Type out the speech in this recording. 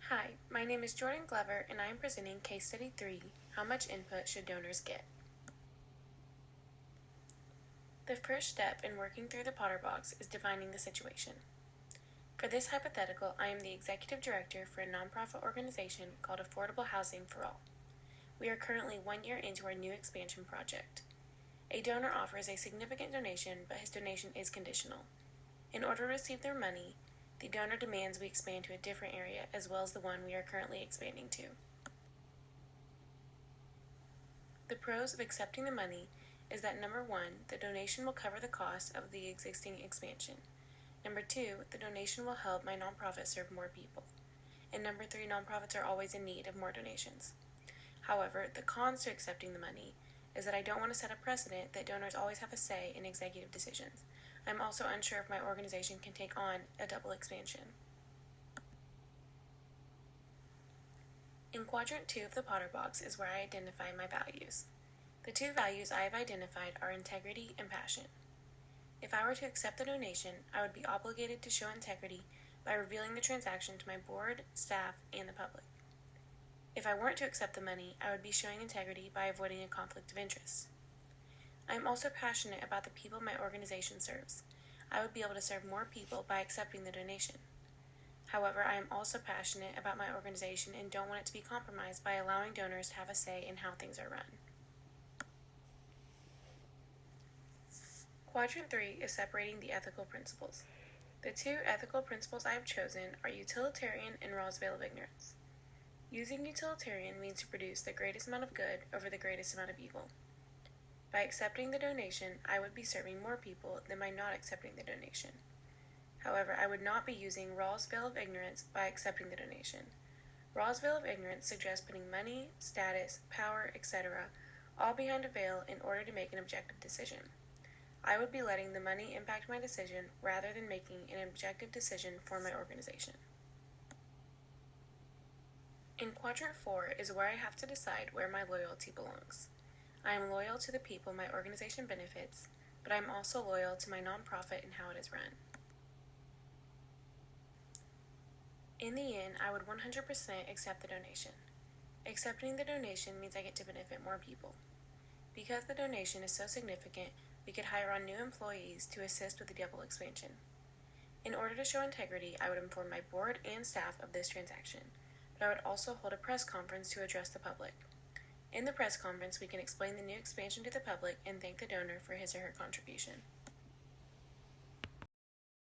Hi, my name is Jordan Glover, and I am presenting Case Study 3, How Much Input Should Donors Get? The first step in working through the Potter Box is defining the situation. For this hypothetical, I am the executive director for a nonprofit organization called Affordable Housing for All. We are currently 1 year into our new expansion project. A donor offers a significant donation, but his donation is conditional. In order to receive their money, the donor demands we expand to a different area as well as the one we are currently expanding to. The pros of accepting the money is that number 1, the donation will cover the cost of the existing expansion. Number 2, the donation will help my nonprofit serve more people. And number 3, nonprofits are always in need of more donations. However, the cons to accepting the money is that I don't want to set a precedent that donors always have a say in executive decisions. I'm also unsure if my organization can take on a double expansion. In Quadrant 2 of the Potter Box is where I identify my values. The 2 values I have identified are integrity and passion. If I were to accept the donation, I would be obligated to show integrity by revealing the transaction to my board, staff, and the public. If I weren't to accept the money, I would be showing integrity by avoiding a conflict of interest. I am also passionate about the people my organization serves. I would be able to serve more people by accepting the donation. However, I am also passionate about my organization and don't want it to be compromised by allowing donors to have a say in how things are run. Quadrant 3 is separating the ethical principles. The 2 ethical principles I have chosen are utilitarian and Rawls' veil of ignorance. Using utilitarian means to produce the greatest amount of good over the greatest amount of evil. By accepting the donation, I would be serving more people than by not accepting the donation. However, I would not be using Rawls' veil of ignorance by accepting the donation. Rawls' veil of ignorance suggests putting money, status, power, etc., all behind a veil in order to make an objective decision. I would be letting the money impact my decision rather than making an objective decision for my organization. In Quadrant 4 is where I have to decide where my loyalty belongs. I am loyal to the people my organization benefits, but I am also loyal to my nonprofit and how it is run. In the end, I would 100% accept the donation. Accepting the donation means I get to benefit more people. Because the donation is so significant, we could hire on new employees to assist with the double expansion. In order to show integrity, I would inform my board and staff of this transaction, but I would also hold a press conference to address the public. In the press conference, we can explain the new expansion to the public and thank the donor for his or her contribution.